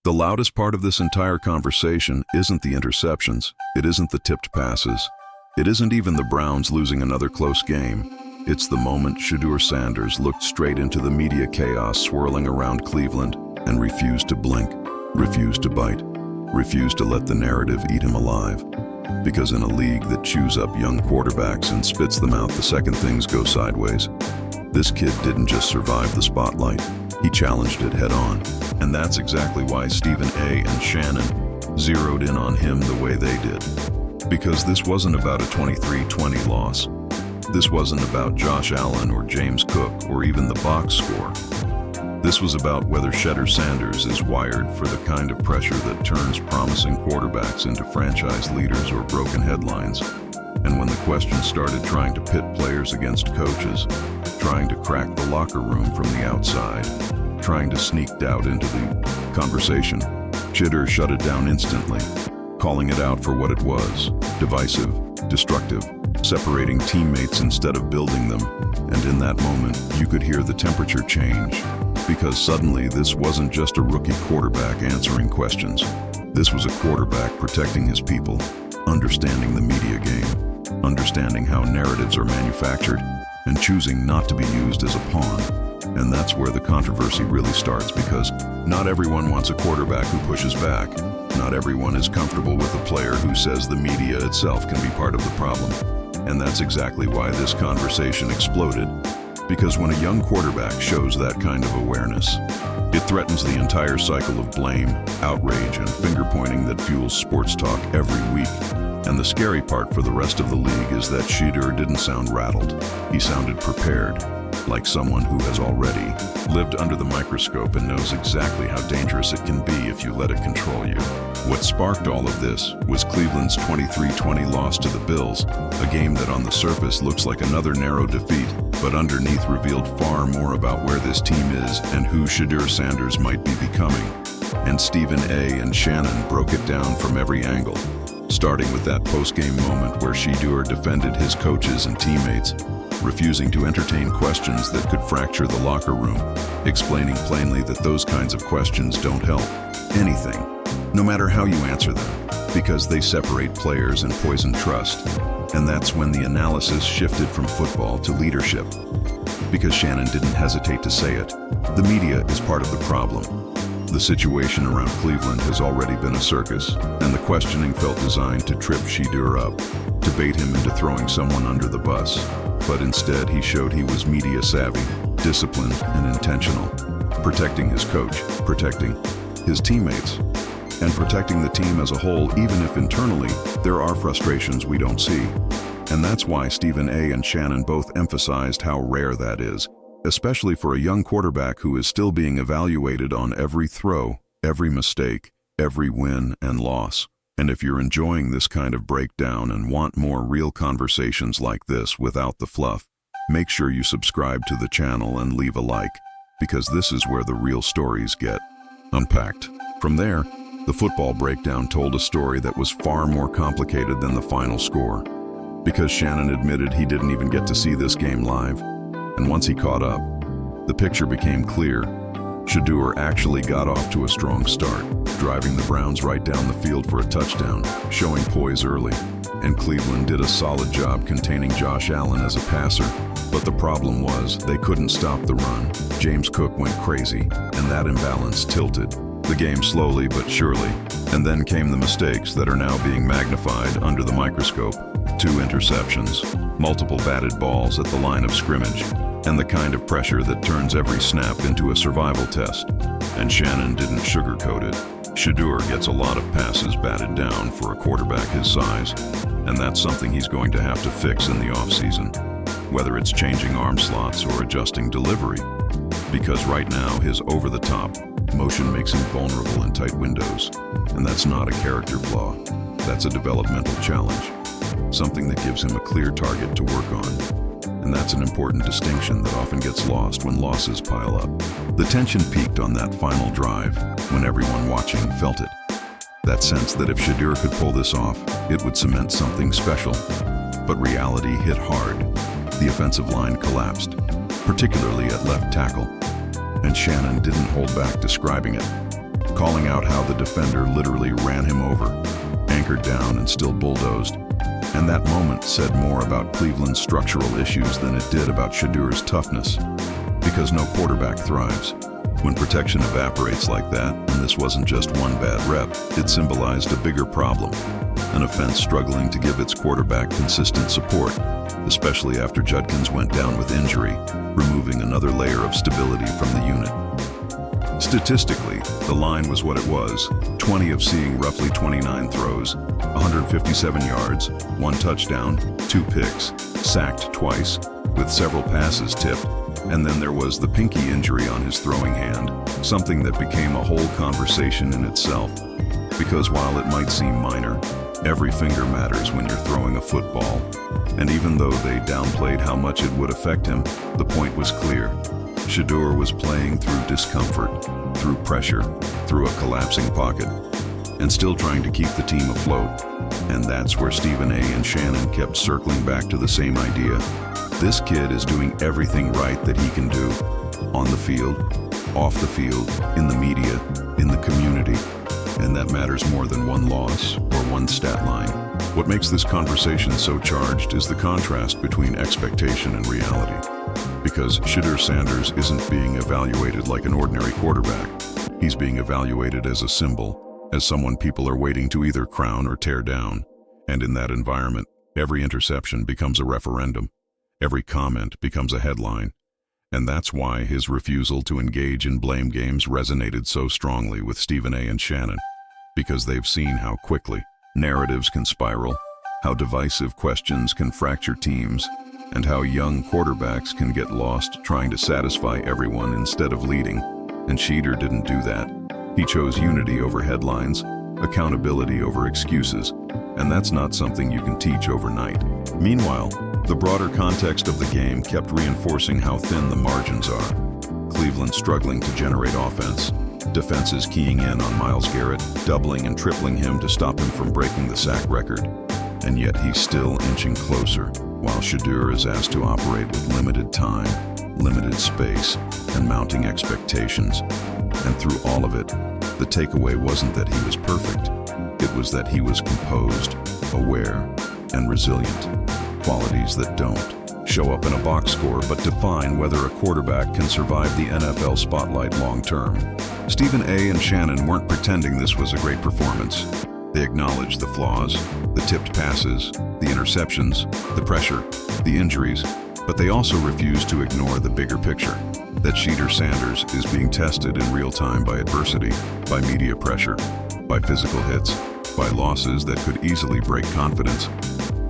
The loudest part of this entire conversation isn't the interceptions, it isn't the tipped passes, it isn't even the Browns losing another close game. It's the moment Shedeur Sanders looked straight into the media chaos swirling around Cleveland and refused to blink, refused to bite, refused to let the narrative eat him alive. Because in a league that chews up young quarterbacks and spits them out the second things go sideways, this kid didn't just survive the spotlight, he challenged it head on. And that's exactly why Stephen A. and Shannon zeroed in on him the way they did. Because this wasn't about a 23-20 loss. This wasn't about Josh Allen or James Cook or even the box score. This was about whether Shedeur Sanders is wired for the kind of pressure that turns promising quarterbacks into franchise leaders or broken headlines. And when the question started trying to pit players against coaches, trying to crack the locker room from the outside, trying to sneak doubt into the conversation, Shedeur shut it down instantly, calling it out for what it was: divisive, destructive, separating teammates instead of building them. And in that moment, you could hear the temperature change. Because suddenly, this wasn't just a rookie quarterback answering questions. This was a quarterback protecting his people, understanding the media game, understanding how narratives are manufactured, and choosing not to be used as a pawn. And that's where the controversy really starts, because not everyone wants a quarterback who pushes back. Not everyone is comfortable with a player who says the media itself can be part of the problem. And that's exactly why this conversation exploded. Because when a young quarterback shows that kind of awareness, it threatens the entire cycle of blame, outrage, and finger-pointing that fuels sports talk every week. And the scary part for the rest of the league is that Shedeur didn't sound rattled. He sounded prepared, like someone who has already lived under the microscope and knows exactly how dangerous it can be if you let it control you. What sparked all of this was Cleveland's 23-20 loss to the Bills, a game that on the surface looks like another narrow defeat, but underneath revealed far more about where this team is and who Shedeur Sanders might be becoming. And Stephen A. and Shannon broke it down from every angle, starting with that post-game moment where Shedeur defended his coaches and teammates, refusing to entertain questions that could fracture the locker room, explaining plainly that those kinds of questions don't help anything, no matter how you answer them, because they separate players and poison trust. And that's when the analysis shifted from football to leadership. Because Shannon didn't hesitate to say it, the media is part of the problem. The situation around Cleveland has already been a circus, and the questioning felt designed to trip Shedeur up, to bait him into throwing someone under the bus. But instead, he showed he was media savvy, disciplined, and intentional, protecting his coach, protecting his teammates, and protecting the team as a whole, even if internally there are frustrations we don't see. And that's why Stephen A. and Shannon both emphasized how rare that is, especially for a young quarterback who is still being evaluated on every throw, every mistake, every win and loss. And if you're enjoying this kind of breakdown and want more real conversations like this without the fluff, make sure you subscribe to the channel and leave a like, because this is where the real stories get unpacked. From there, the football breakdown told a story that was far more complicated than the final score. Because Shannon admitted he didn't even get to see this game live. And once he caught up, the picture became clear. Shedeur actually got off to a strong start, driving the Browns right down the field for a touchdown, showing poise early. And Cleveland did a solid job containing Josh Allen as a passer. But the problem was, they couldn't stop the run. James Cook went crazy, and that imbalance tilted the game slowly but surely. And then came the mistakes that are now being magnified under the microscope. 2 interceptions, multiple batted balls at the line of scrimmage, and the kind of pressure that turns every snap into a survival test. And Shannon didn't sugarcoat it. Shedeur gets a lot of passes batted down for a quarterback his size, and that's something he's going to have to fix in the offseason, whether it's changing arm slots or adjusting delivery. Because right now, his over-the-top motion makes him vulnerable in tight windows, and that's not a character flaw. That's a developmental challenge, something that gives him a clear target to work on. And that's an important distinction that often gets lost when losses pile up. The tension peaked on that final drive when everyone watching felt it. That sense that if Shedeur could pull this off, it would cement something special. But reality hit hard. The offensive line collapsed, particularly at left tackle. And Shannon didn't hold back describing it. calling out how the defender literally ran him over, anchored down and still bulldozed. And that moment said more about Cleveland's structural issues than it did about Shedeur's toughness. Because no quarterback thrives when protection evaporates like that, and this wasn't just one bad rep, it symbolized a bigger problem. An offense struggling to give its quarterback consistent support, especially after Judkins went down with injury, removing another layer of stability from the unit. Statistically, the line was what it was, 20 of seeing roughly 29 throws, 157 yards, 1 touchdown, 2 picks, sacked twice, with several passes tipped, and then there was the pinky injury on his throwing hand, something that became a whole conversation in itself. Because while it might seem minor, every finger matters when you're throwing a football. And even though they downplayed how much it would affect him, the point was clear. Shedeur was playing through discomfort, through pressure, through a collapsing pocket, and still trying to keep the team afloat. And that's where Stephen A. and Shannon kept circling back to the same idea. This kid is doing everything right that he can do. On the field, off the field, in the media, in the community. And that matters more than one loss or one stat line. What makes this conversation so charged is the contrast between expectation and reality. Because Shedeur Sanders isn't being evaluated like an ordinary quarterback. He's being evaluated as a symbol, as someone people are waiting to either crown or tear down. And in that environment, every interception becomes a referendum. Every comment becomes a headline. And that's why his refusal to engage in blame games resonated so strongly with Stephen A. and Shannon. Because they've seen how quickly narratives can spiral, how divisive questions can fracture teams, and how young quarterbacks can get lost trying to satisfy everyone instead of leading. And Shedeur didn't do that. He chose unity over headlines, accountability over excuses, and that's not something you can teach overnight. Meanwhile, the broader context of the game kept reinforcing how thin the margins are. Cleveland struggling to generate offense, defenses keying in on Myles Garrett, doubling and tripling him to stop him from breaking the sack record. And yet he's still inching closer, while Shedeur is asked to operate with limited time, limited space, and mounting expectations. And through all of it, the takeaway wasn't that he was perfect. It was that he was composed, aware, and resilient. Qualities that don't show up in a box score but define whether a quarterback can survive the NFL spotlight long term. Stephen A. and Shannon weren't pretending this was a great performance. They acknowledged the flaws, the tipped passes, the interceptions, the pressure, the injuries, but they also refused to ignore the bigger picture, that Shedeur Sanders is being tested in real time by adversity, by media pressure, by physical hits, by losses that could easily break confidence.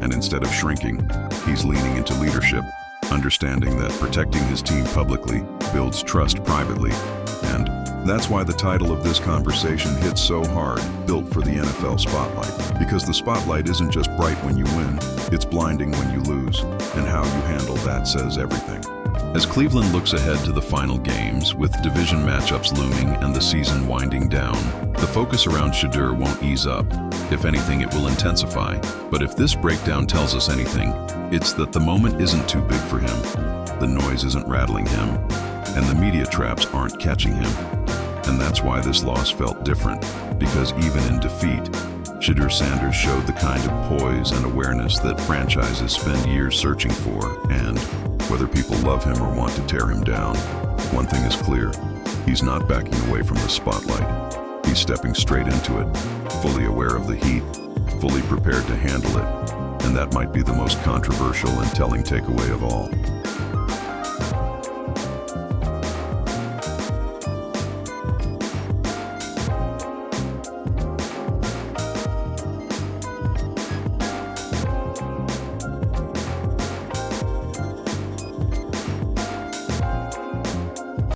And instead of shrinking, he's leaning into leadership, understanding that protecting his team publicly builds trust privately. And that's why the title of this conversation hits so hard, Built for the NFL Spotlight. Because the spotlight isn't just bright when you win, it's blinding when you lose. And how you handle that says everything. As Cleveland looks ahead to the final games, with division matchups looming and the season winding down, the focus around Shedeur won't ease up. If anything, it will intensify. But if this breakdown tells us anything, it's that the moment isn't too big for him. The noise isn't rattling him, and the media traps aren't catching him. And that's why this loss felt different, because even in defeat, Shedeur Sanders showed the kind of poise and awareness that franchises spend years searching for, and whether people love him or want to tear him down, one thing is clear: he's not backing away from the spotlight. He's stepping straight into it, fully aware of the heat, fully prepared to handle it, and that might be the most controversial and telling takeaway of all.